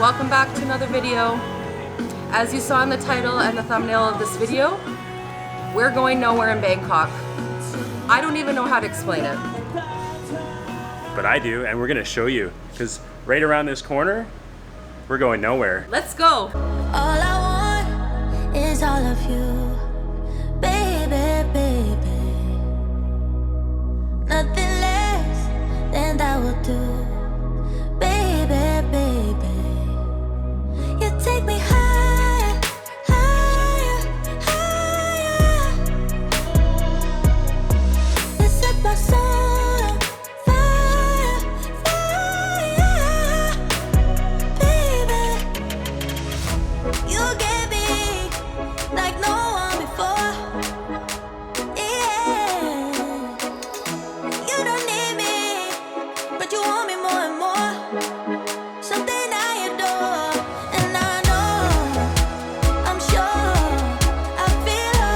Welcome back to another video. As you saw in the title and the thumbnail of this video, we're going nowhere in Bangkok. I don't even know how to explain it. But I do, and we're gonna show you, because right around this corner, we're going nowhere. Let's go. All I want is all of you, baby, baby. Nothing less than that will do, baby, baby. You take me higher, higher, higher. You set my soul on fire, fire, baby. You get me like no one before. Yeah. You don't need me, but you want me more and more. Something I adore, and I know, I'm sure, I feel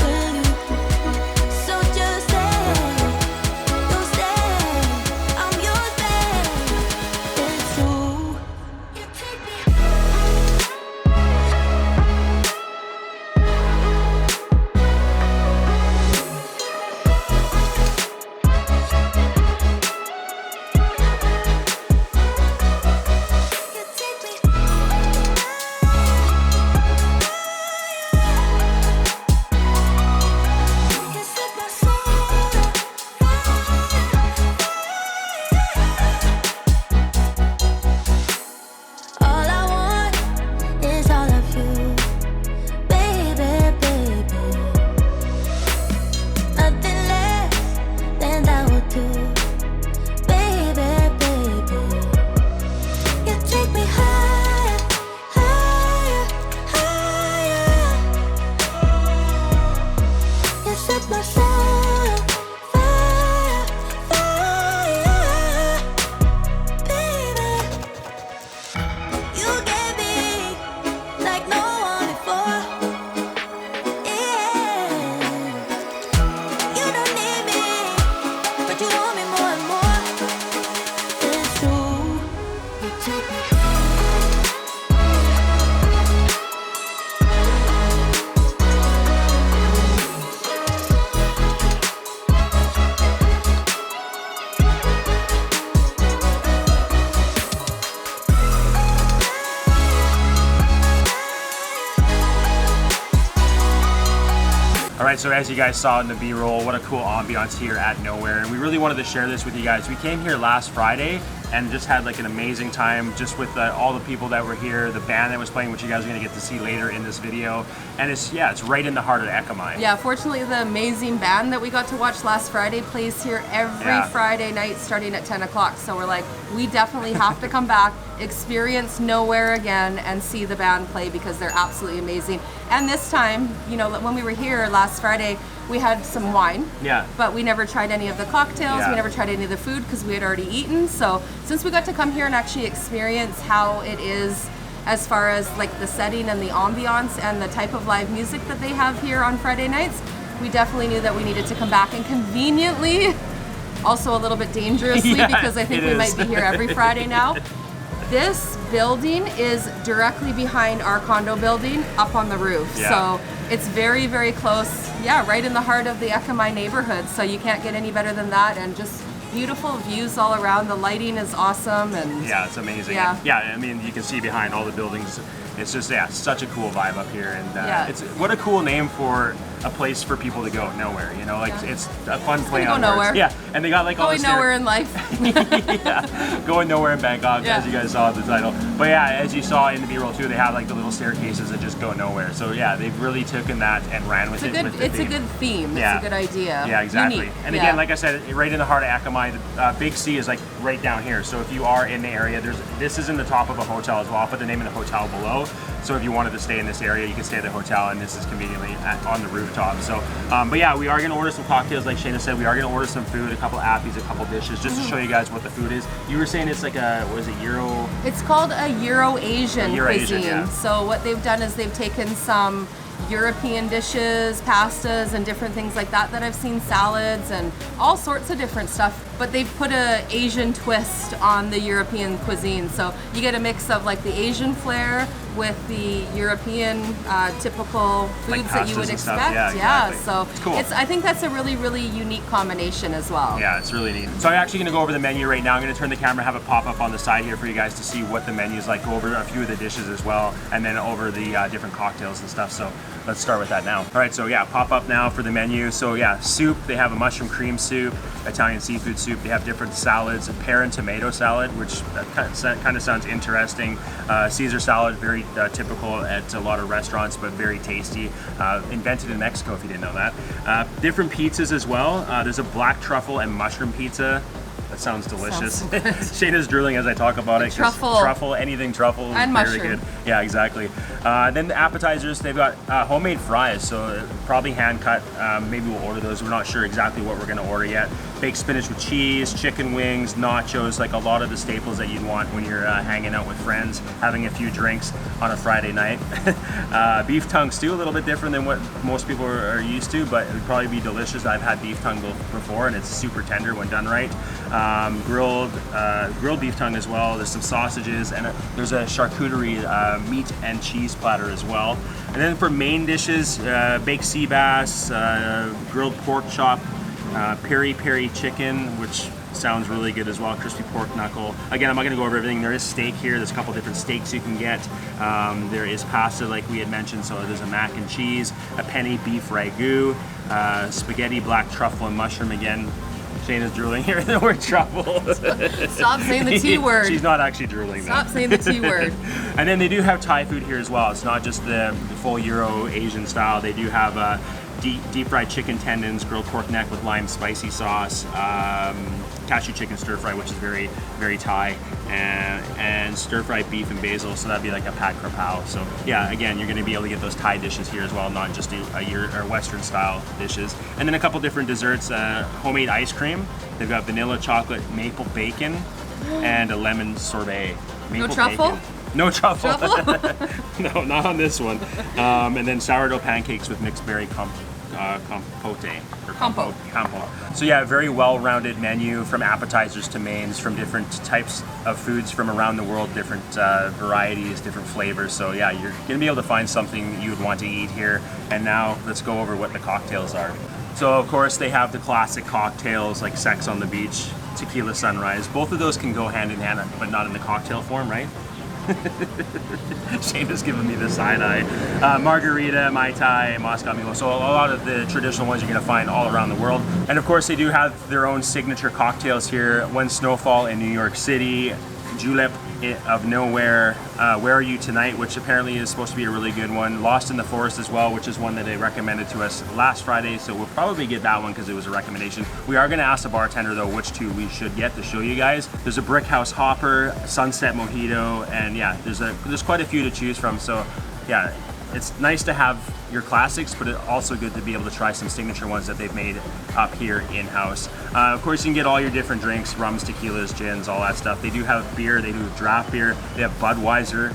with you. So just stay, you stay, I'm yours, babe. It's true. You take me. You take me. You set my soul on fire. All I want is all of you, baby, baby. Nothing less than that will do, baby, baby. You take me higher, higher, higher. You set my soul on fire, fire, baby. You get me like no one before. Yeah. You don't need me, but you want me more and more. It's true. You take me. All right, so as you guys saw in the B-roll, what a cool ambiance here at Nowhere. And we really wanted to share this with you guys. We came here last Friday and just had like an amazing time just with all the people that were here, the band that was playing, which you guys are gonna get to see later in this video. And it's right in the heart of Ekamai. Yeah, fortunately the amazing band that we got to watch last Friday plays here every Friday night starting at 10 o'clock. So we're like, we definitely have to come back, experience Nowhere again, and see the band play because they're absolutely amazing. And this time, you know, when we were here last Friday, we had some wine. Yeah. But we never tried any of the cocktails. Yeah. We never tried any of the food because we had already eaten. So since we got to come here and actually experience how it is as far as like the setting and the ambiance and the type of live music that they have here on Friday nights, we definitely knew that we needed to come back, and conveniently, also a little bit dangerously, Yeah, because I think it we is. might be here every Friday now. This building is directly behind our condo building up on the roof. Yeah. So it's very, very close. Yeah, right in the heart of the Ekamai neighborhood. So you can't get any better than that. And just beautiful views all around. The lighting is awesome. And Yeah, it's amazing. Yeah. And, I mean, you can see behind all the buildings. It's just, such a cool vibe up here. And it's what a cool name for a place for people to go, Nowhere. You know, like it's a fun play go on nowhere. words. Yeah, and they got like all going this nowhere in life. yeah, going nowhere in Bangkok, Yeah. as you guys saw in the title. But yeah, as you saw in the B-roll too, they have like the little staircases that just go nowhere. So yeah, they've really taken that and ran with it. It's a good theme. Yeah. It's a good idea. Yeah, exactly. Unique. And again, like I said, right in the heart of Ekamai, the Big C is like right down here. So if you are in the area, this is in the top of a hotel as well. I'll put the name of the hotel below. So if you wanted to stay in this area, you can stay at the hotel, and this is conveniently on the rooftop. So, but yeah, we are going to order some cocktails, like Shayna said. We are going to order some food, a couple appies, a couple dishes, just to show you guys what the food is. You were saying it's like a, what is it, Euro? It's called a Euro-Asian Euro-Asian, cuisine. yeah. So what they've done is they've taken some European dishes, pastas, and different things like that I've seen, salads and all sorts of different stuff. But they've put a Asian twist on the European cuisine. So you get a mix of like the Asian flair with the European typical foods Like that you would pastas and stuff. expect. Yeah, exactly. So It's cool. I think that's a really, really unique combination as well. Yeah, it's really neat. So I'm actually gonna go over the menu right now. I'm gonna turn the camera, have it pop up on the side here for you guys to see what the menu is like, go over a few of the dishes as well, and then over the different cocktails and stuff. So let's start with that now. All right, so yeah, pop up now for the menu. So yeah, soup, they have a mushroom cream soup, Italian seafood soup, they have different salads, a pear and tomato salad, which kind of sounds interesting. Caesar salad, very typical at a lot of restaurants, but very tasty. Invented in Mexico, if you didn't know that. Different pizzas as well. There's a black truffle and mushroom pizza. That sounds delicious. Sounds so good. Shayna's drooling as I talk about it. Truffle. Anything truffle is And very mushroom. good. Yeah, exactly. Then the appetizers, they've got homemade fries, so probably hand cut. Maybe we'll order those. We're not sure exactly what we're gonna order yet. Baked spinach with cheese, chicken wings, nachos, like a lot of the staples that you'd want when you're hanging out with friends, having a few drinks on a Friday night. Beef tongue stew, a little bit different than what most people are used to, but it would probably be delicious. I've had beef tongue before, and it's super tender when done right. Grilled beef tongue as well. There's some sausages, and there's a charcuterie meat and cheese platter as well. And then for main dishes, baked sea bass, grilled pork chop, peri-peri chicken, which sounds really good as well, crispy pork knuckle. Again, I'm not gonna go over everything. There is steak here. There's a couple different steaks you can get. There is pasta, like we had mentioned, so there's a mac and cheese, a penny beef ragu, spaghetti, black truffle, and mushroom again. Shayna's drooling here, the word truffle. Stop saying the T word. She's not actually drooling. Stop saying the T word. And then they do have Thai food here as well. It's not just the full Euro Asian style. They do have deep fried chicken tendons, grilled pork neck with lime spicy sauce, cashew chicken stir fry, which is very, very Thai, and stir fried beef and basil. So that'd be like a pad krapao. So yeah, again, you're going to be able to get those Thai dishes here as well, not just or Western style dishes. And then a couple different desserts, homemade ice cream. They've got vanilla chocolate maple bacon and a lemon sorbet. Maple No truffle? Bacon. No truffle. Truffle? No, not on this one. And then sourdough pancakes with mixed berry compote. Compote. So yeah, very well-rounded menu from appetizers to mains, from different types of foods from around the world, different varieties, different flavors. So yeah, you're gonna be able to find something you would want to eat here. And now let's go over what the cocktails are. So of course they have the classic cocktails like Sex on the Beach, Tequila Sunrise. Both of those can go hand in hand, but not in the cocktail form, right? Shayna's giving me the side eye. Margarita, Mai Tai, Moscow Mule. So a lot of the traditional ones you're going to find all around the world. And of course they do have their own signature cocktails here. When Snowfall in New York City, Julep of Nowhere, Where Are You Tonight, which apparently is supposed to be a really good one. Lost in the Forest as well, which is one that they recommended to us last Friday, so we'll probably get that one because it was a recommendation. We are going to ask the bartender though which two we should get to show you guys. There's a Brick House Hopper, Sunset Mojito, and yeah, there's quite a few to choose from. So yeah, it's nice to have your classics, but it's also good to be able to try some signature ones that they've made up here in-house. Of course, you can get all your different drinks, rums, tequilas, gins, all that stuff. They do have beer, they do draft beer, they have Budweiser.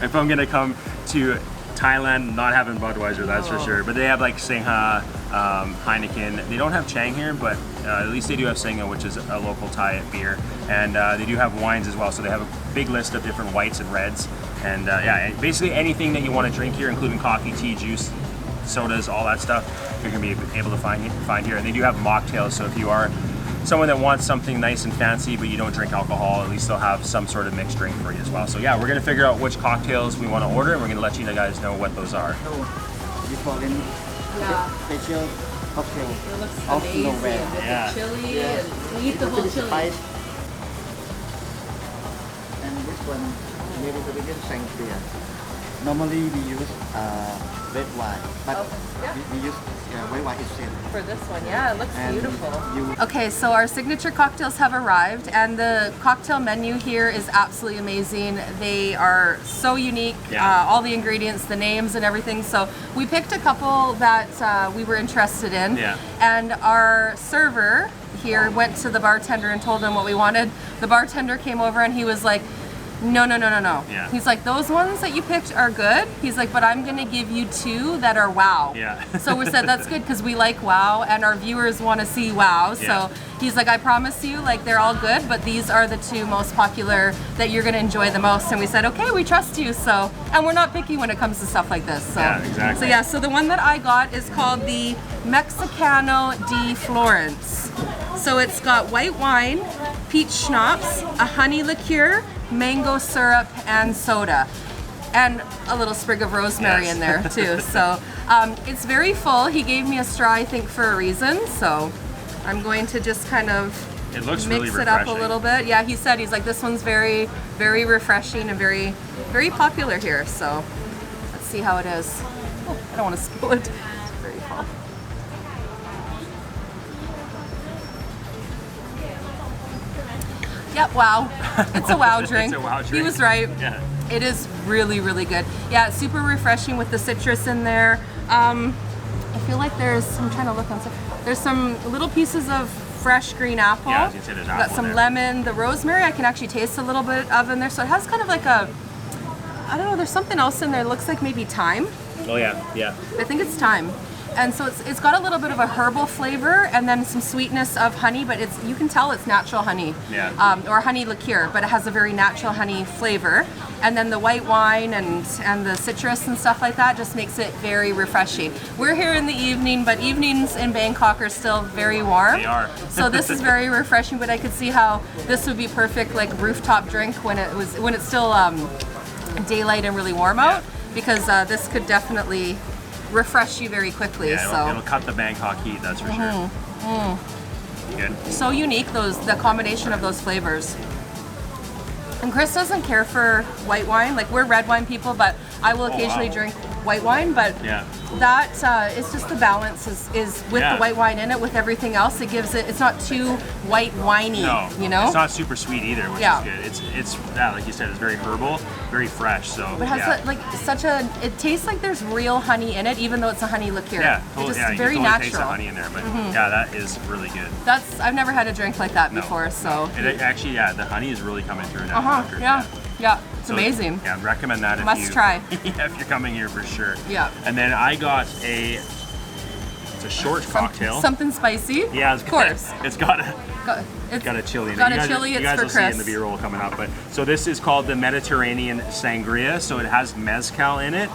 If I'm gonna come to Thailand, not having Budweiser, that's for sure. But they have like Singha, Heineken. They don't have Chang here, but at least they do have Singha, which is a local Thai beer. And they do have wines as well, so they have a big list of different whites and reds. And yeah, basically anything that you want to drink here, including coffee, tea, juice, sodas, all that stuff, you're going to be able to find here. And they do have mocktails, so if you are someone that wants something nice and fancy but you don't drink alcohol, at least they'll have some sort of mixed drink for you as well. So yeah, we're going to figure out which cocktails we want to order, and we're going to let you guys know what those are. Yeah. Special cocktail It looks of amazing. nowhere. With Yeah. the chili, Yeah. and we eat the whole chili. Spice. And this one, Mediterranean sangria. Normally we use red wine, but yeah. we use white wine instead. For this one, yeah, it looks And beautiful. you Okay, so our signature cocktails have arrived, and the cocktail menu here is absolutely amazing. They are so unique, Yeah. all the ingredients, the names and everything. So we picked a couple that we were interested in, Yeah. and our server here went to the bartender and told him what we wanted. The bartender came over and he was like, No. Yeah. He's like, those ones that you picked are good. He's like, but I'm gonna give you 2 that are wow. Yeah. So we said that's good because we like wow and our viewers want to see wow. Yeah. So he's like, I promise you, like they're all good, but these are the 2 most popular that you're gonna enjoy the most. And we said, okay, we trust you. So, and we're not picky when it comes to stuff like this. So, Yeah, exactly. So yeah, so the one that I got is called the Mexicano de Florence. So it's got white wine, peach schnapps, a honey liqueur, mango syrup, and soda. And a little sprig of rosemary Yes. in there too. So it's very full. He gave me a straw, I think, for a reason. So I'm going to just kind of It looks mix really it up a refreshing. little bit. Yeah, he said, he's like, this one's very, very refreshing and very, very popular here. So let's see how it is. Oh, I don't want to spill it. It's very full. Yep, wow. It's a wow drink. It's a wow He drink. was right. Yeah. It is really, really good. Yeah, it's super refreshing with the citrus in there. I feel like I'm trying to look on some, there's some little pieces of fresh green apple. Yeah, I was gonna say there's Got apple some there. lemon. The rosemary I can actually taste a little bit of in there. So it has kind of like a, I don't know, there's something else in there. It looks like maybe thyme. Oh yeah, yeah. I think it's thyme. And so it's got a little bit of a herbal flavor and then some sweetness of honey, but you can tell it's natural honey. Yeah. Or honey liqueur, but it has a very natural honey flavor. And then the white wine and the citrus and stuff like that just makes it very refreshing. We're here in the evening, but evenings in Bangkok are still very warm. They are. So this is very refreshing, but I could see how this would be perfect like rooftop drink when it's still daylight and really warm out, because this could definitely refresh you very quickly. Yeah, it'll cut the Bangkok heat, that's for sure. Good. So unique, the combination of those flavors. And Chris doesn't care for white wine. Like, we're red wine people, but I will occasionally wow. drink white wine. But Yeah. that it's just the balance is with Yeah. the white wine in it. With everything else, it gives it's not too white winey. No, you know. it's not super sweet either, which Yeah. is good. It's yeah, like you said, it's very herbal, very fresh. So But it has yeah. it tastes like there's real honey in it, even though it's a honey liqueur. Yeah, It's totally. just Yeah, you very can totally natural. taste the honey in there, but yeah, that is really good. I've never had a drink like that No. before, so. It actually, yeah, the honey is really coming through now. Yeah, it's So, amazing. Yeah, recommend that if Must try. Yeah, if you're coming here for sure. Yeah. And then I got it's a short cocktail. Something spicy. Yeah, of course. It's got a It's got a chili in it. Got You a guys- chili. You It's guys for will see it in Chris. the B-roll coming up. But so this is called the Mediterranean Sangria. So it has mezcal in it,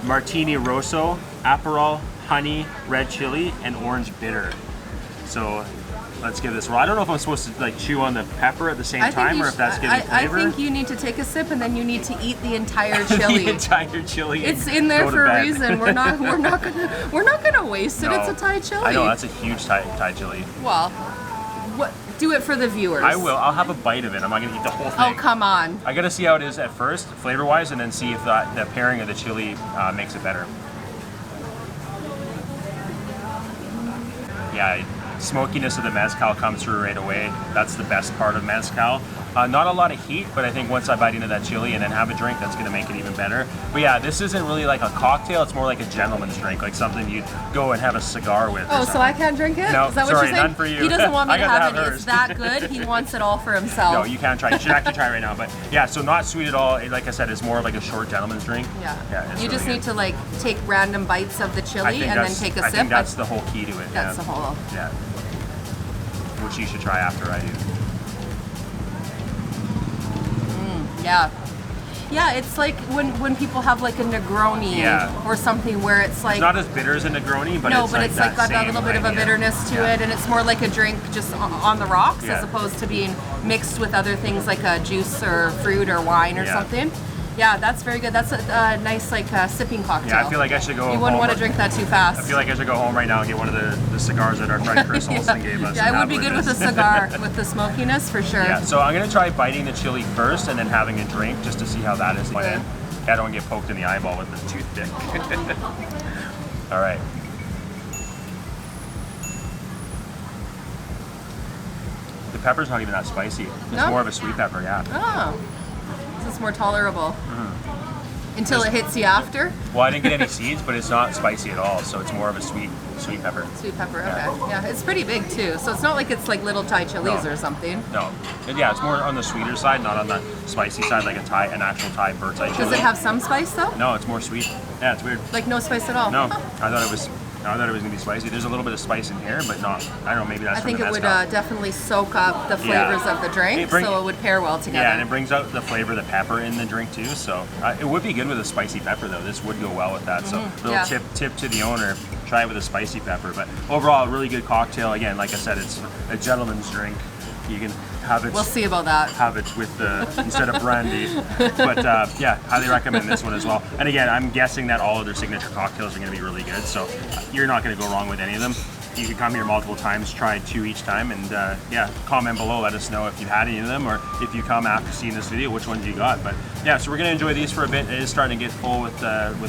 Martini Rosso, Aperol, honey, red chili, and orange bitter. So let's give this a roll. I don't know if I'm supposed to like chew on the pepper at the same time or if that's giving flavor. I think you need to take a sip and then you need to eat the entire the chili. entire chili. It's and in there go to for a bed. reason. We're not gonna waste it. No. It's a Thai chili. I know, that's a huge Thai chili. Well, do it for the viewers. I will. I'll have a bite of it. I'm not gonna eat the whole thing. Oh, come on. I gotta see how it is at first, flavor-wise, and then see if the pairing of the chili makes it better. Yeah, smokiness of the mezcal comes through right away. That's the best part of mezcal. Not a lot of heat, but I think once I bite into that chili and then have a drink, that's gonna make it even better. But yeah, this isn't really like a cocktail. It's more like a gentleman's drink, like something you'd go and have a cigar with. Oh, so I can't drink it? No, Is that what sorry, you're saying? none for you. He doesn't want me I to got to have have any. hers. It's that good. He wants it all for himself. No, you can try. You should actually try right now. But yeah, so not sweet at all. Like I said, it's more like a short gentleman's drink. Yeah. It's You just really need good. to like take random bites of the I chili think and then that's- take a I sip. think that's the whole key to it. That's the whole. Yeah. Which you should try after I do. Yeah. Yeah, it's like when people have like a Negroni Yeah. or something where it's like It's not as bitter as a Negroni, but no, it's but like it's that like got a same little bit of a idea. bitterness to Yeah. it, and it's more like a drink just on the rocks Yeah. as opposed to being mixed with other things like a juice or fruit or wine or Yeah. something. Yeah, that's very good. That's a nice like sipping cocktail. Yeah, I feel like I should go you home. wouldn't want to drink that too fast. I feel like I should go home right now and get one of the cigars that our friend Chris Olsen gave us. Yeah, and it have would be good with this. a cigar with the smokiness for sure. Yeah, so I'm gonna try biting the chili first and then having a drink just to see how that is. Okay. I don't get poked in the eyeball with the toothpick. All right. The pepper's not even that spicy. It's No? more of a sweet pepper, yeah. Oh, this is more tolerable. Until it hits you after? Well, I didn't get any seeds, but it's not spicy at all, so it's more of a sweet pepper. Sweet pepper, okay. Yeah, it's pretty big too, so it's not like it's like little Thai chilies or something. No. Yeah, it's more on the sweeter side, not on the spicy side like an actual Thai bird Thai chili. Does it have some spice though? No, it's more sweet. Yeah, it's weird. Like no spice at all? No, Huh. I thought it was gonna be spicy. There's a little bit of spice in here, but not. I don't know. Maybe that's. I think from it the would mezcal. definitely soak up the flavors of the drink, so it would pair well together. Yeah, and it brings out the flavor of the pepper in the drink too. So it would be good with a spicy pepper though. This would go well with that. So little tip to the owner: try it with a spicy pepper. But overall, a really good cocktail. Again, like I said, it's a gentleman's drink. You can have it. We'll see about that. Have it with instead of brandy. But yeah, highly recommend this one as well. And again, I'm guessing that all of their signature cocktails are going to be really good. So you're not going to go wrong with any of them. You can come here multiple times, try 2 each time, and yeah, comment below, let us know if you've had any of them, or if you come after seeing this video, which ones you got. But yeah, so we're gonna enjoy these for a bit. It is starting to get full with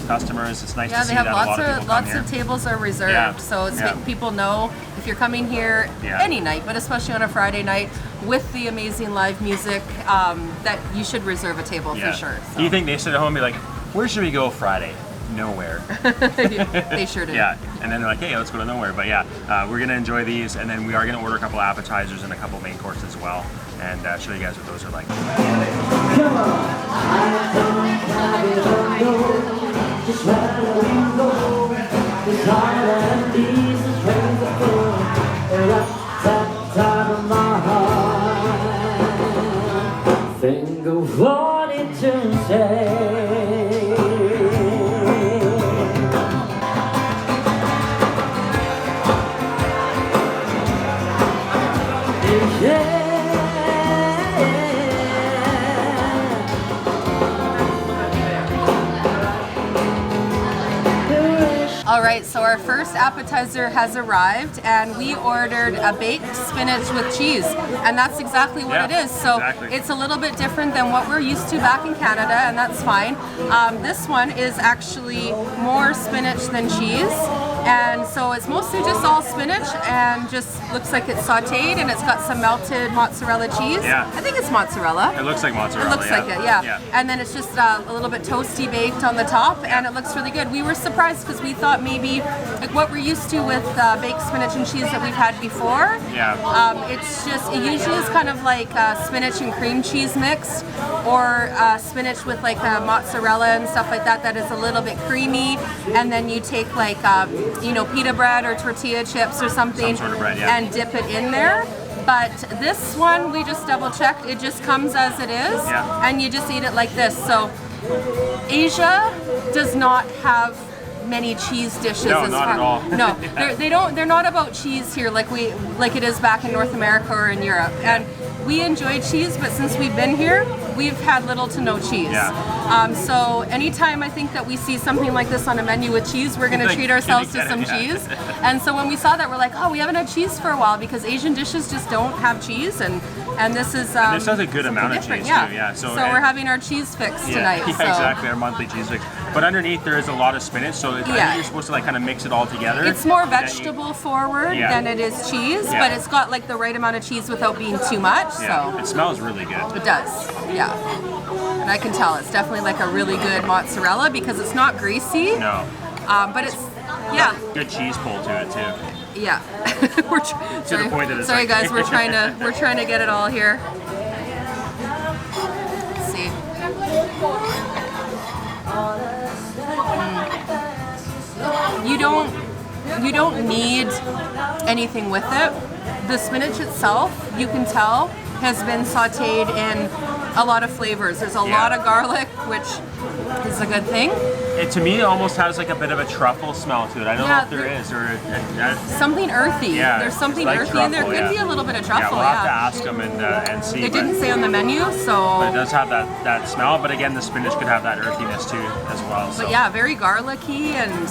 customers. It's nice to see that a lot of people come here. Lots of tables are reserved, so it's making people know if you're coming here any night, but especially on a Friday night with the amazing live music, that you should reserve a table for sure. So. Do you think they sit at home and be like, where should we go Friday? Nowhere. They sure do. Yeah, and then they're like, hey, let's go to nowhere. But yeah, we're gonna enjoy these, and then we are gonna order a couple appetizers and a couple main courses as well, and show you guys what those are like. Think of what it to say. All right, so our first appetizer has arrived, and we ordered a baked spinach with cheese, and that's exactly what it is. So it's a little bit different than what we're used to back in Canada, and that's fine. This one is actually more spinach than cheese, and so it's mostly just all spinach, and just looks like it's sauteed, and it's got some melted mozzarella cheese. Yeah. I think it's mozzarella. It looks like mozzarella. It looks like it, yeah. And then it's just a little bit toasty baked on the top, and it looks really good. We were surprised because we thought maybe like what we're used to with baked spinach and cheese that we've had before. It's just, it usually is kind of like spinach and cream cheese mixed, or spinach with like mozzarella and stuff like that, that is a little bit creamy, and then you take like you know, pita bread or tortilla chips or something, some sort of bread, and dip it in there. But this one, we just double checked, it just comes as it is, and you just eat it like this. So Asia does not have many cheese dishes. No, not at all. No, they're not about cheese here like it is back in North America or in Europe. And we enjoy cheese, but since we've been here, we've had little to no cheese. So anytime I think that we see something like this on a menu with cheese, we're gonna treat ourselves to some cheese. And so when we saw that, we're like, oh, we haven't had cheese for a while, because Asian dishes just don't have cheese, and this is this has a good amount of cheese too. Yeah. So we're having our cheese fix tonight. Yeah, exactly, our monthly cheese fix. But underneath there is a lot of spinach, so I think you're supposed to like kind of mix it all together. It's more vegetable forward than it is cheese, but it's got like the right amount of cheese without being too much. So it smells really good. It does, yeah. And I can tell it's definitely like a really good mozzarella because it's not greasy. No. But it's good cheese pull to it too. Yeah. To the point that it's sorry like guys, we're trying to get it all here. Let's see. You don't need anything with it. The spinach itself, you can tell, has been sauteed in a lot of flavors. There's a lot of garlic, which is a good thing. To me, it almost has like a bit of a truffle smell to it. I don't know if there is, or something earthy. Yeah, there's something like earthy truffle, in there. Could be a little bit of truffle. We'll have to ask them and see. It didn't say on the menu, so. But it does have that smell. But again, the spinach could have that earthiness too, as well. So. But yeah, very garlicky and.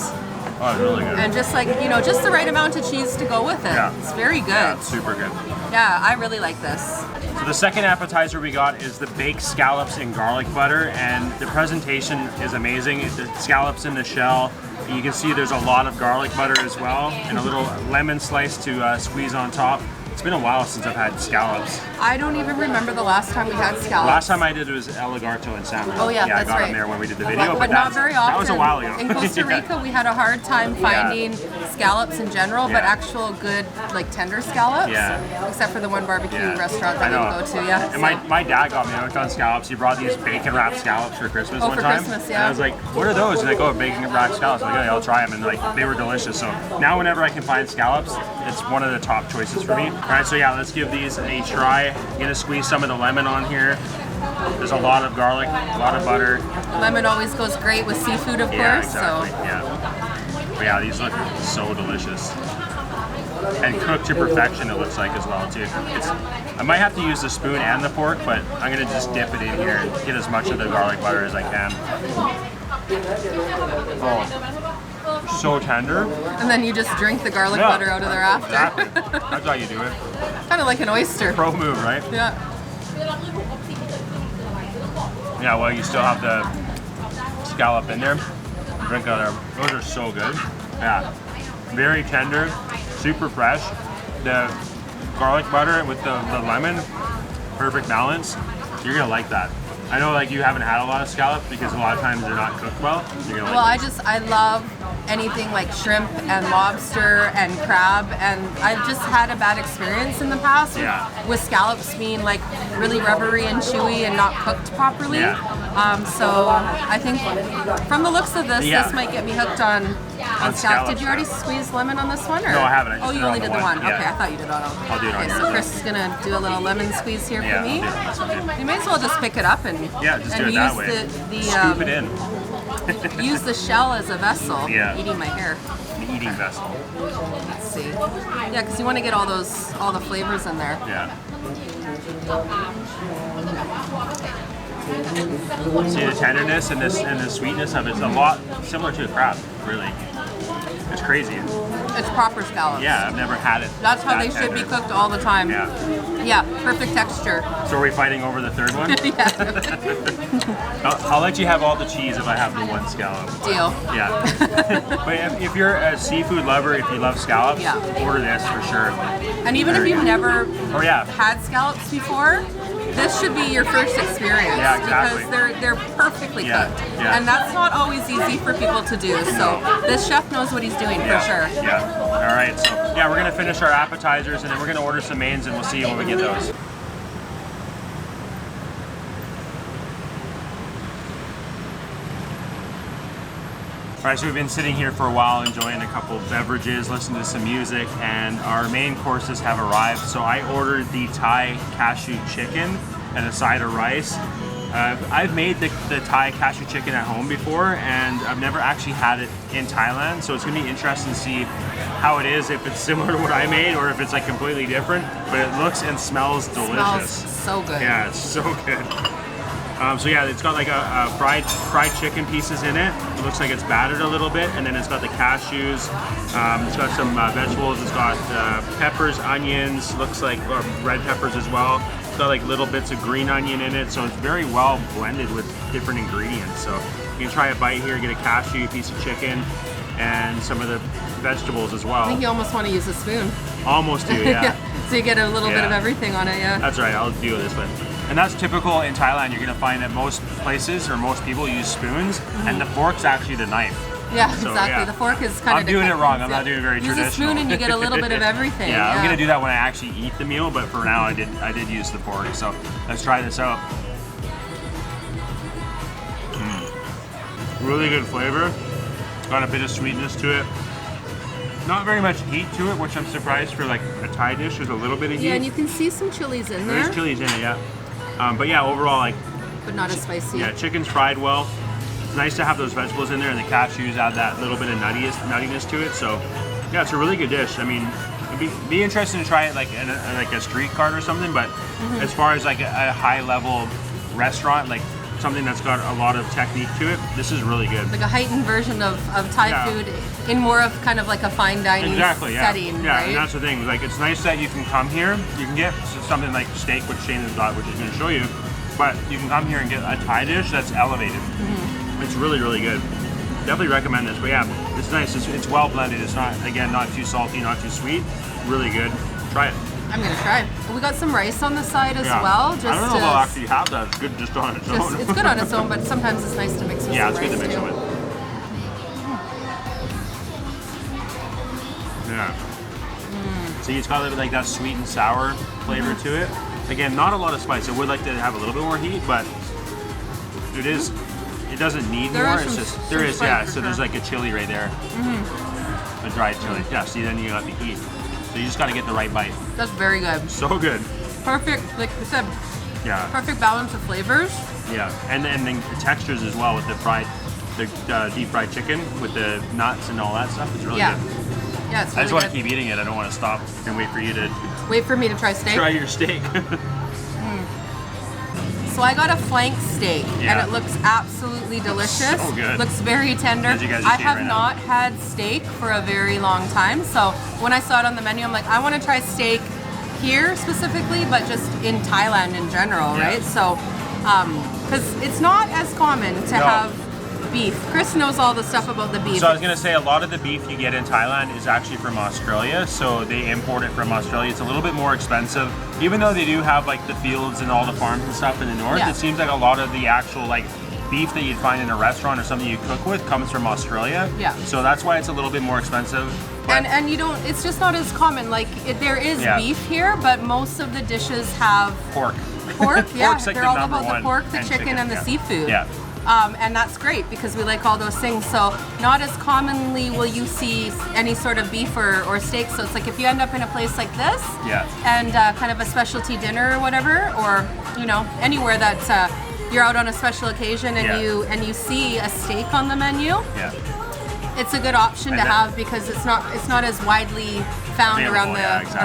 Oh, it's really good. And just like, you know, just the right amount of cheese to go with it. Yeah. It's very good. Yeah, it's super good. Yeah, I really like this. So the second appetizer we got is the baked scallops in garlic butter, and the presentation is amazing. The scallops in the shell. You can see there's a lot of garlic butter as well, and a little lemon slice to squeeze on top. It's been a while since I've had scallops. I don't even remember the last time we had scallops. Last time I did it was Eligarto and salmon. Oh yeah, yeah, that's I got right. them there when we did the video, but not very often. That was a while ago. In Costa Rica, we had a hard time finding scallops in general, but Yeah. actual good, like tender scallops. Yeah. Except for the one barbecue Yeah. restaurant I that we know. go to. Yeah. And my dad got me hooked on scallops. He brought these bacon wrapped scallops for Christmas one for time. Christmas, And I yeah. was like, what are those? And they go, bacon wrapped scallops. I'm like, yeah, I'll try them. And like, they were delicious. So now whenever I can find scallops, it's one of the top choices for me. All right, so yeah, let's give these a try. I'm gonna squeeze some of the lemon on here. There's a lot of garlic, a lot of butter. Lemon always goes great with seafood, of Yeah, course. exactly. So Yeah. But yeah, these look so delicious. And cooked to perfection, it looks like as well too. I might have to use the spoon and the fork, but I'm gonna just dip it in here and get as much of the garlic butter as I can. Oh, so tender. and then you just drink the garlic butter out of there after. Exactly. That's how you do it. Kind of like an oyster. Pro move, right? Yeah. Yeah, well, you still have the scallop in there. Drink out of there. Those are so good. Yeah. Very tender, super fresh. The garlic butter with the lemon, perfect balance. You're gonna like that. I know like you haven't had a lot of scallops because a lot of times they're not cooked well. You're gonna like Well, I love anything like shrimp and lobster and crab, and I've just had a bad experience in the past with scallops being like really rubbery and chewy and not cooked properly. Yeah. So I think from the looks of this, this might get me hooked on scallops. Did you already squeeze lemon on this one? Or? No, I haven't. I just oh, did you it only on did the the one. one. Yeah. Okay, I thought you did that on. I'll do it on Okay, yours, so yeah. Chris is gonna do a little lemon squeeze here Yeah, for me. I'll do it. You may as well just pick it up and Just do and it that use way. the Scoop it in. use the shell as a vessel. Yeah. Eating my hair. An eating vessel. Let's see. Yeah, because you want to get all the flavors in there. Yeah. See the tenderness and the sweetness of it. It's a lot similar to a crab, really. It's crazy. It's proper scallops. Yeah, I've never had it. That's how that they should be tender. cooked all the time. Yeah. Yeah, perfect texture. So are we fighting over the third one? Yeah. I'll let you have all the cheese if I have the one scallop. Deal. Yeah. But if you're a seafood lover, if you love scallops, order this for sure. And even if you've never yeah. had scallops before, this should be your first experience. Yeah, exactly. Because they're perfectly cooked. Yeah. And that's not always easy for people to do. So this chef knows what he's doing for sure. Yeah. All right. So yeah, we're gonna finish our appetizers and then we're gonna order some mains and we'll see you when we get those. All right, so we've been sitting here for a while enjoying a couple beverages, listening to some music, and our main courses have arrived. So I ordered the Thai cashew chicken and a side of rice. I've made the Thai cashew chicken at home before, and I've never actually had it in Thailand, so it's gonna be interesting to see how it is, if it's similar to what I made or if it's like completely different, but it looks and smells delicious. Smells so good. Yeah, it's so good. So yeah, it's got like a fried chicken pieces in it. It looks like it's battered a little bit, and then it's got the cashews. It's got some vegetables. It's got peppers, onions. Looks like red peppers as well. It's got like little bits of green onion in it, so it's very well blended with different ingredients. So you can try a bite here, get a cashew, piece of chicken, and some of the vegetables as well. I think you almost want to use a spoon. Almost do, yeah. So you get a little bit of everything on it, yeah. That's right, I'll do this one. And that's typical in Thailand. You're gonna find that most places or most people use spoons, and the fork's actually the knife. Yeah, So, exactly. yeah. The fork is kind of. I'm doing it wrong. I'm not doing it very Use traditional. a spoon and you get a little bit of everything. Yeah, I'm gonna do that when I actually eat the meal, but for now I did use the fork. So let's try this out. Really good flavor. Got a bit of sweetness to it. Not very much heat to it, which I'm surprised for like a Thai dish. There's a little bit of heat. Yeah, and you can see some chilies in there. There's chilies in it, yeah. But yeah, overall, like, But not as spicy. yeah, chicken's fried well. It's nice to have those vegetables in there, and the cashews add that little bit of nuttiness to it. So, yeah, it's a really good dish. I mean, it'd be interesting to try it like in a street cart or something. But as far as like a high level restaurant, like something that's got a lot of technique to it, this is really good. Like a heightened version of Thai food in more of kind of like a fine dining setting, yeah, right? and that's the thing. Like, it's nice that you can come here. You can get something like steak, which Shane has got, which he's going to show you. But you can come here and get a Thai dish that's elevated. It's really, really good. Definitely recommend this. But yeah, it's nice. It's well blended. It's not, again, not too salty, not too sweet. Really good. Try it. I'm gonna try. We got some rice on the side as well. Just I don't know if I'll actually have that. It's good just on its own. it's good on its own, but sometimes it's nice to mix with Yeah, some it's good rice to mix too. it with. Yeah. See, it's got a little like that sweet and sour flavor to it. Again, not a lot of spice. I would like to have a little bit more heat, but it is. It doesn't need There more. are It's some- just some there is, spice yeah. for So there's sure. like a chili right there, a dried chili. Yeah. See, then you got the heat. So you just got to get the right bite. That's very good. So good. Perfect, like I said, Yeah. perfect balance of flavors. Yeah. And then the textures as well with the deep fried chicken with the nuts and all that stuff. It's really Yeah. good. Yeah, it's I just really want to good. keep eating it. I don't want to stop and wait for you to Wait for me to try steak. try your steak. So I got a flank steak, Yeah. and it looks absolutely delicious. So good. Looks very tender. As you guys are I seeing have right now. not had steak for a very long time, so when I saw it on the menu, I'm like, I want to try steak here specifically, but just in Thailand in general, Yeah. right? So, because it's not as common to No. have beef. Chris knows all the stuff about the beef. So I was gonna say a lot of the beef you get in Thailand is actually from Australia, so they import it from Australia. It's a little bit more expensive, even though they do have like the fields and all the farms and stuff in the north. Yeah. It seems like a lot of the actual like beef that you'd find in a restaurant or something you cook with comes from Australia. Yeah. So that's why it's a little bit more expensive. But and you don't, it's just not as common. Like, there is Yeah. beef here, but most of the dishes have pork. pork. Yeah, Pork's like they're the all number about one, the pork, the and chicken, and the yeah. seafood. Yeah. And that's great because we like all those things. So not as commonly will you see any sort of beef or steak. So it's like if you end up in a place like this, Yeah. and kind of a specialty dinner or whatever, or anywhere that you're out on a special occasion and Yeah. you see a steak on the menu, Yeah. it's a good option And to that- have because it's not as widely found Available,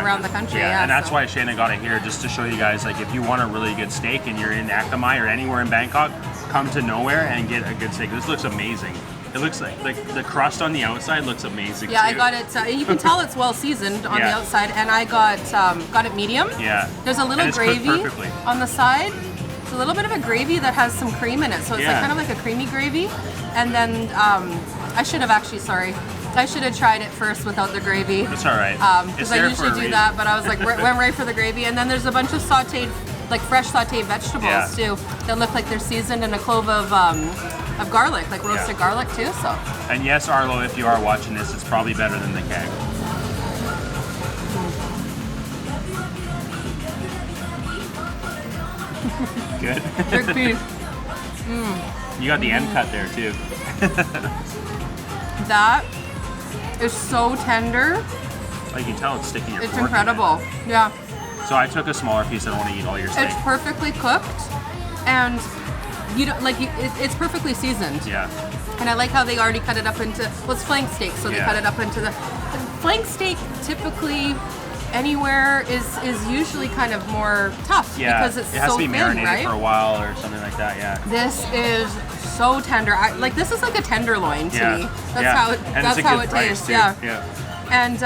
around the country. Yeah, and that's so. why Shayna got it here, just to show you guys, like, if you want a really good steak and you're in Akamai or anywhere in Bangkok, come to Nowhere and get a good steak. This looks amazing. It looks like the crust on the outside looks amazing. Yeah, I too. got it. You can tell it's well seasoned on the Yeah. outside, and I got it medium. Yeah. There's a little And it's cooked gravy perfectly. on the side. It's a little bit of a gravy that has some cream in it, so it's like Yeah. kind of like a creamy gravy. And then I should have tried it first without the gravy. It's all right. It's Because I there for usually a do reason. that, but I was like, went right for the gravy. And then there's a bunch of fresh sauteed vegetables Yeah. too, that look like they're seasoned, and a clove of garlic, like roasted Yeah. garlic too. So And yes, Arlo, if you are watching this, it's probably better than the keg. Good. big piece. You got the end cut there too. That is so tender. Like you can tell, it's sticking your It's fork in it. incredible. Yeah. So I took a smaller piece. I don't want to eat all your steak. It's perfectly cooked, and it's perfectly seasoned. Yeah. And I like how they already cut it up into, well, it's flank steak, so they Yeah. cut it up into the flank steak. Typically, anywhere is usually kind of more tough Yeah. because it's it has so to be thin, marinated right? for a while or something like that. Yeah. This is so tender. This is like a tenderloin to Yeah. me. That's Yeah. how it. And That's it's a how good it price, tastes. too. Yeah. Yeah. And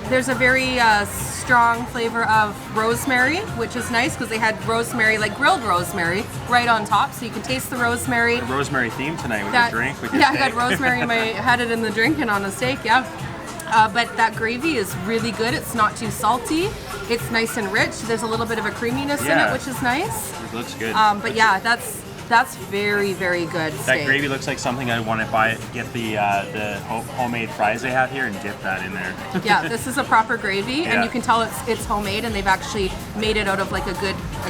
there's a very strong flavor of rosemary, which is nice because they had rosemary, like grilled rosemary, right on top, so you can taste the rosemary. Rosemary theme tonight with your drink, with your yeah, I steak. got rosemary in my, had it in the drink and on the steak, yeah. But that gravy is really good. It's not too salty. It's nice and rich. There's a little bit of a creaminess in Yeah. it, which is nice. It looks good. But yeah, that's very, very good that steak. gravy looks like something I want to buy. Get the homemade fries they have here and dip that in there. Yeah, this is a proper gravy, and Yeah. you can tell it's homemade, and they've actually made it out of like a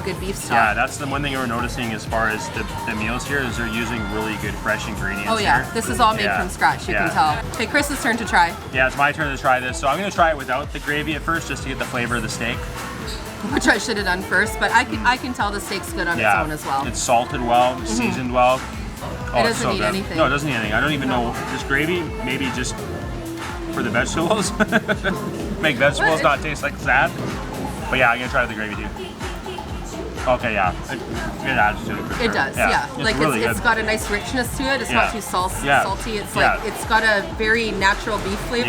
good beef stock. Yeah, that's the one thing we're noticing as far as the meals here is they're using really good fresh ingredients. Oh yeah, here. this is all made Yeah. from scratch. You Yeah. can tell. Okay, Chris's turn to try, Yeah, it's my turn to try this. So I'm gonna try it without the gravy at first, just to get the flavor of the steak. which I should have done first, but I can tell the steak's good on its own as well. It's salted well, seasoned well. Oh, It it's doesn't so need good. anything. No, it doesn't need anything. I don't even know. This gravy, maybe just for the vegetables. Make vegetables But not taste like sad. But yeah, I'm gonna try the gravy too. Okay, yeah. It adds to it. For It sure. does, yeah. It's Like really it's good. got a nice richness to it. It's Yeah. not too Yeah. salty. It's Yeah. like it's got a very natural beef flavor.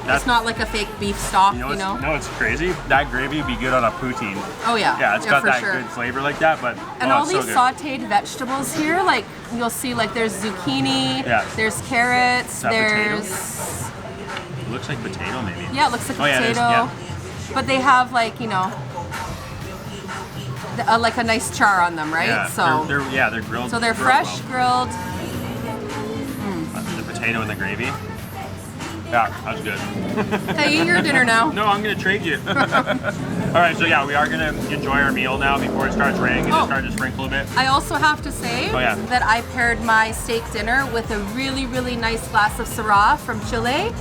Yeah, It's not like a fake beef stock, You know what's crazy? That gravy would be good on a poutine. Oh yeah. Yeah, it's got for that sure. good flavor like that, but And oh, all it's these so good. sauteed vegetables here, like you'll see, like there's zucchini, Yeah. there's carrots, that potato? there's It looks like potato maybe. yeah, it looks like a Oh, yeah, it is, potato. yeah. But they have like like a nice char on them, right? Yeah, so they're grilled. So they're grilled fresh, well. grilled. The potato and the gravy. Yeah, that was good. Hey, eat your dinner now. No, I'm gonna trade you. All right, so yeah, we are gonna enjoy our meal now before it starts raining and it starts to sprinkle a bit. I also have to say that I paired my steak dinner with a really, really nice glass of Syrah from Chile.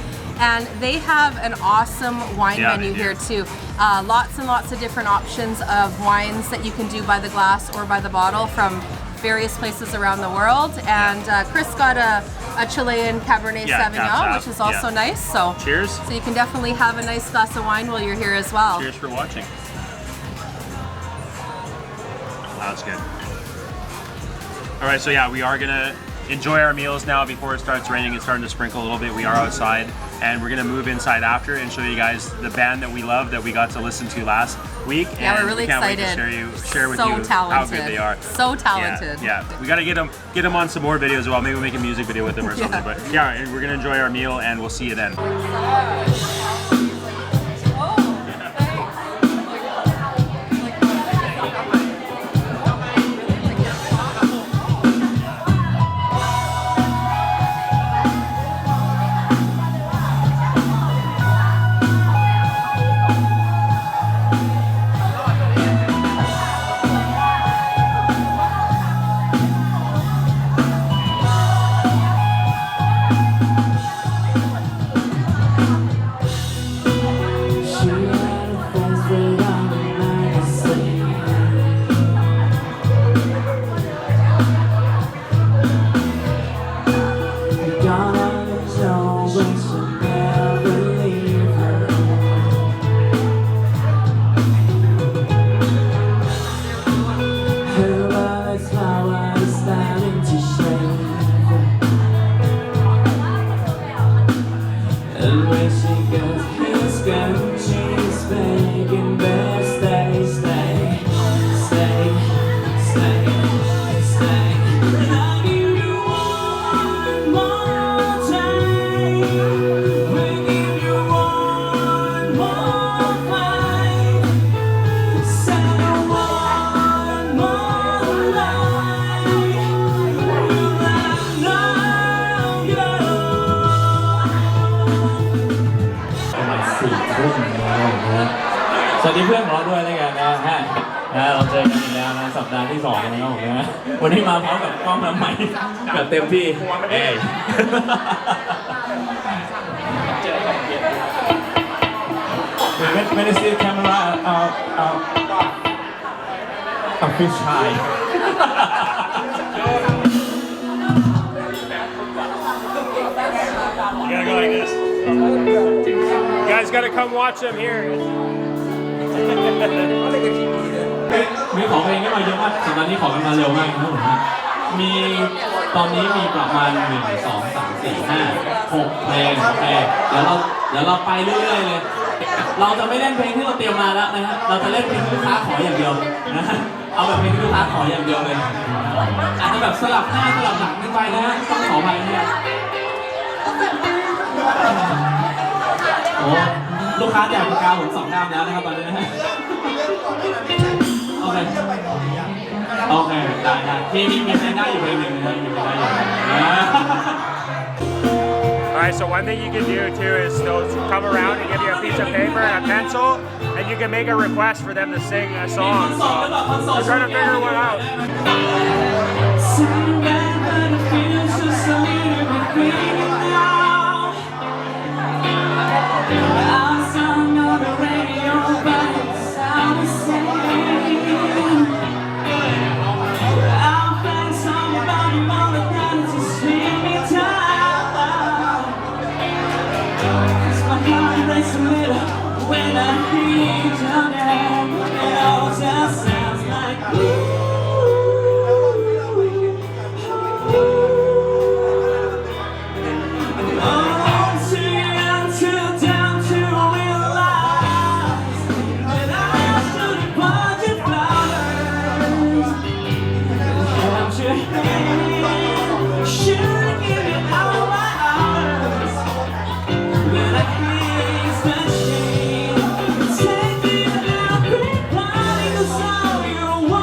And they have an awesome wine menu here too. Lots and lots of different options of wines that you can do by the glass or by the bottle from various places around the world. And Chris got a Chilean Cabernet Sauvignon, which is also nice. So cheers. So you can definitely have a nice glass of wine while you're here as well. Cheers for watching. That's good. All right, so yeah, we are gonna enjoy our meals now before it starts raining. It's starting to sprinkle a little bit. We are outside, and we're gonna move inside after and show you guys the band that we love that we got to listen to last week. Yeah, and we're really we can't excited. Wait to share with you talented. how good they are. So talented. Yeah, we gotta get them on some more videos as well. Maybe we'll make a music video with them or something. But yeah, we're gonna enjoy our meal, and we'll see you then.สวัสดีเพื่อนของเราด้วยแล้วกันนะฮะเราเจอกันอีกแล้วนะสัปดาห์ที่2นะครับผมนะวันนี้มาพร้อมกับกล้องน้ำใหม่แบบเต็มที่เอ้ยไม่ได้ซื้อแคมเมราเอาฟิชชาย You gotta go like this. You guys gotta come watch them here. มีของเพลงก็มาเยอะมากสัปดาห์นี้ของกันมาเร็วมากนะครับผมมีตอนนี้มีประมาณ1 2 3 4 5 6เพลงโอเคเดี๋ยวเราไปเรื่อยๆเลยเราจะไม่เล่นเพลงที่เราเตรียมมาแล้วนะฮะเราจะเล่นเพลงที่ลูกค้าขออย่างเดียวนะฮะเอาแบบเพลงที่ลูกค้าขออย่างเดียวเลยอาจจะแบบสลับหน้าสลับหลังกันไปนะฮะต้องขอไปเนี่ยโอ้ลูกค้าแจกปากกาผม2 ด้ามแล้วนะครับตอนนี้นะฮะโอเคได้มีเพลงได้อยู่เพลงหนึ่งนะครับมีเพลงได้อยู่Alright, so one thing you can do too is they'll come around and give you a piece of paper and a pencil, and you can make a request for them to sing a song. So we're trying to figure one out. When I hear your name, it all just sounds like too down to realize that I should have bought you flowers. Held your hand, should have given you all my hours, but I hate the shame. Take me out, big party, 'cause all you want.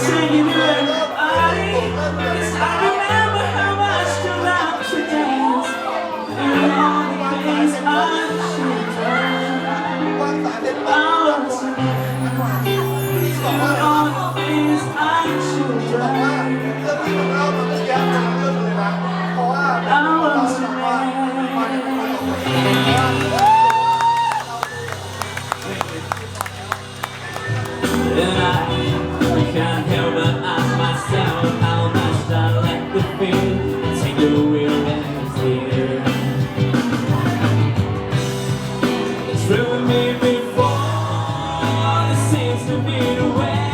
Singing goodbye, 'cause I remember how much you loved to dance. And all the things I should have done. All the things I should have done. I was a man. And I can't help but ask myself how much I like the feel. Take the wheel and steer. It's ruined me before. It seems to be the way.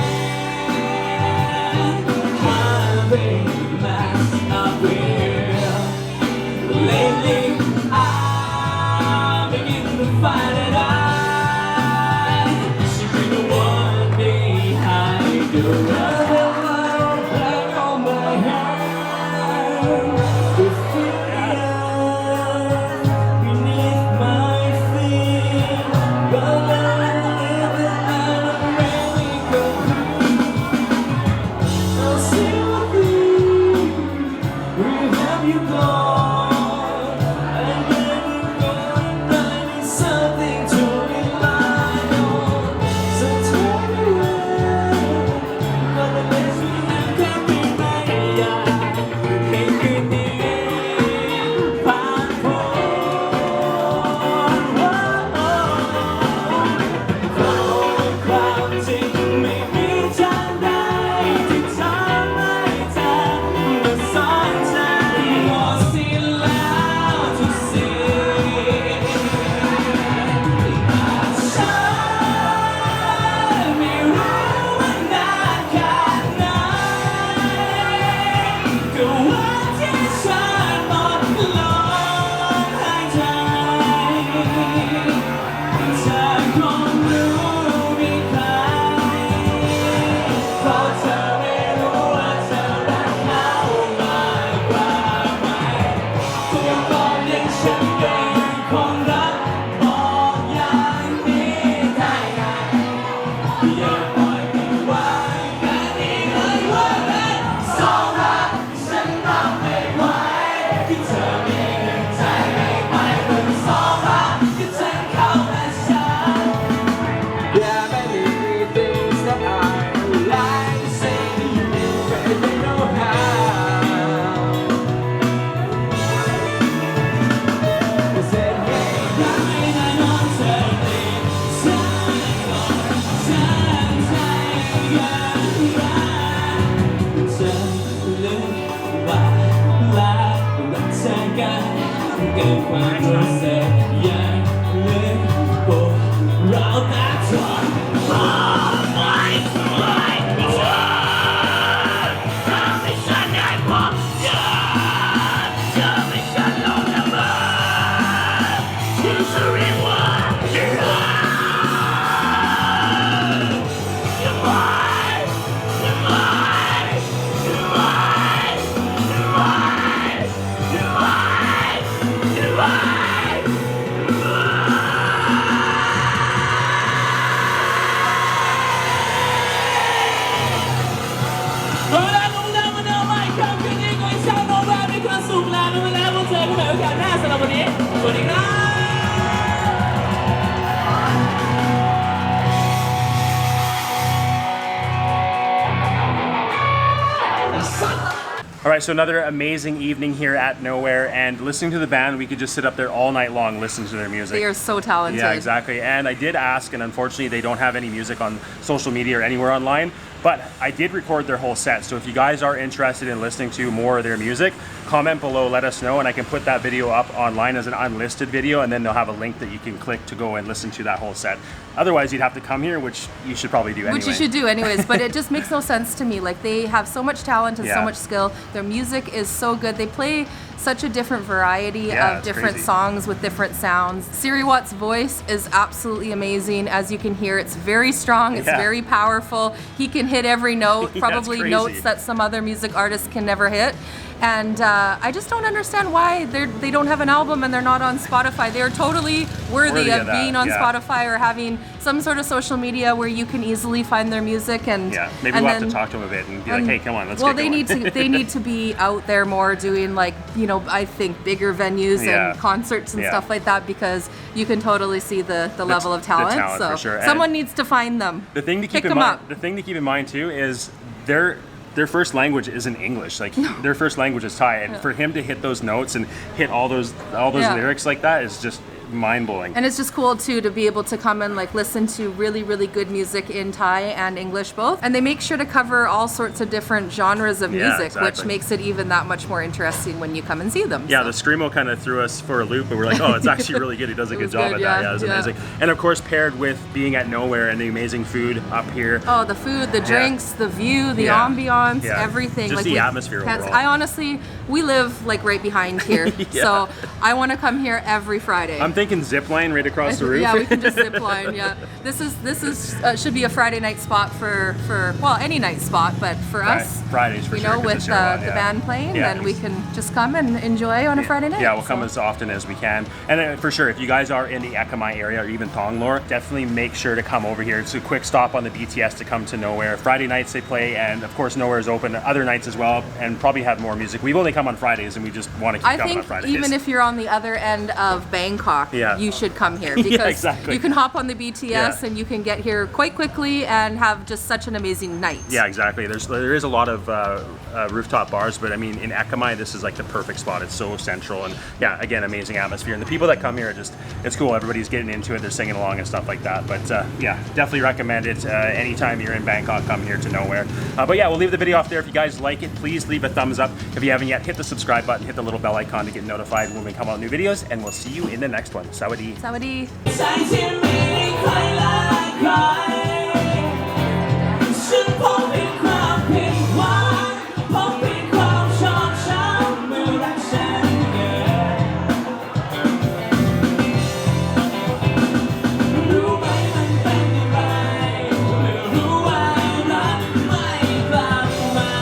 Trying to break the mask up here. Lately, I begin to find it out. She be the one behind the rubber back on my hand. The fear beneath my feet. But I'm living out of really confused. I'll see what where have you gone? And when you're gone, I need something to rely on. So tell me where, but the best we have can be made. Can't get in, find for. Clouting, maybe time night, time night, the sunshine was still loud to see. Shine me round when I cannot go out and shine on long high time. Time come moving kind. Call turning water back now my mind. ตัวก่อนยังฉันยังคงรักบอกอย่างนี้ได้ไงอย่าปล่อยมันไว้แค่นี้เลยว่าเป็นสองรักฉันรับไม่ไหวที่เธอมีหนึ่งใจไม่ไปเป็นสองรักที่ฉันเข้าและฉัน There are many things that I would like to say to you, but I don't know how. I said, hey, darling, I know something. Time, yeah, right. เธอลืมว่ารักเธอกันเกินความรู้สึกยังลืมพวกเราแต่ทนไม่ไหวทำให้ฉันได้พบเจอทำให้ฉันหลงละเมอที่สุดเรียกว่ารักจะไปจะไปจะไปจะไปจะไปจะไป รู้แล้วมันเดิมไม่ครับคืนนี้ก็อีกเช้าโนรามีความสุขแล้วรู้แล้วพวกเธอก็แบบโอกาสหน้าสำหรับวันนี้สวัสดีครับ All right, so another amazing evening here at Nowhere, and listening to the band, we could just sit up there all night long listening to their music. They are so talented. Yeah, exactly. And I did ask, and unfortunately they don't have any music on social media or anywhere online, but I did record their whole set. So if you guys are interested in listening to more of their music, comment below, let us know, and I can put that video up online as an unlisted video, and then they'll have a link that you can click to go and listen to that whole set. Otherwise, you'd have to come here, which you should probably do anyway. Which you should do anyways, but it just makes no sense to me. Like, they have so much talent and so much skill. Their music is so good. They play such a different variety of different songs with different sounds. Siri Watt's voice is absolutely amazing. As you can hear, it's very strong, it's very powerful. He can hit every note, probably notes that some other music artists can never hit. And I just don't understand why they don't have an album and they're not on Spotify. They're totally worthy of being on Spotify or having some sort of social media where you can easily find their music and Yeah, maybe and we'll have then- to talk to them a bit and be like, hey, come on, let's well, get they going. they need to be out there more doing like, you know, I think bigger venues Yeah. and concerts and Yeah. stuff like that, because you can totally see the level of talent. talent, so for sure. And someone needs to find them. The thing to Pick keep in them mind, up. the thing to keep in mind too, is their first language isn't English. Like their first language is Thai, and for him to hit those notes and hit all those Yeah. lyrics like that is just mind blowing. And it's just cool too to be able to come and like listen to really, really good music in Thai and English both. And they make sure to cover all sorts of different genres of Yeah, music, which exactly. makes it even that much more interesting when you come and see them. Yeah, so. the Screamo kind of threw us for a loop, but we're like, oh, it's actually really good. He does a It good was job good, at that. yeah, Yeah, it was yeah. amazing. And of course, paired with being at Nowhere and the amazing food up here. Oh, the food, the drinks, the view, the Yeah. ambiance, Yeah. everything. Just like the we- atmosphere overall. I honestly, we live like right behind here, Yeah. so I want to come here every Friday. I'm thinking zip line right across the roof. Yeah, we can just zip line. Yeah, this is should be a Friday night spot for well, any night spot, but for us, Fridays for you sure, know, 'cause with it's here a lot, the yeah. band playing, Yeah. then we can just come and enjoy on a Friday night. Yeah, we'll come so. as often as we can. And for sure, if you guys are in the Ekamai area or even Thonglor, definitely make sure to come over here. It's a quick stop on the BTS to come to Nowhere. Friday nights they play, and of course Nowhere is open other nights as well, and probably have more music. We've only come on Fridays, and we just want to keep I coming on think Fridays. even if you're on the other end of Bangkok, Yeah. you should come here Yeah, because exactly. you can hop on the BTS Yeah. and you can get here quite quickly and have just such an amazing night. Yeah, exactly. There is a lot of rooftop bars, but I mean in Ekamai this is like the perfect spot. It's so central, and yeah, again, amazing atmosphere. And the people that come here are just, it's cool. Everybody's getting into it. They're singing along and stuff like that. But yeah, definitely recommend it. Anytime you're in Bangkok, come here to Nowhere. But yeah, we'll leave the video off there. If you guys like it, please leave a thumbs up. If you haven't yet, hit the subscribe button, hit the little bell icon to get notified when we come out with new videos, and we'll see you in the next one. Sawadee. Sawadee. ใจที่มีใครหลายใคร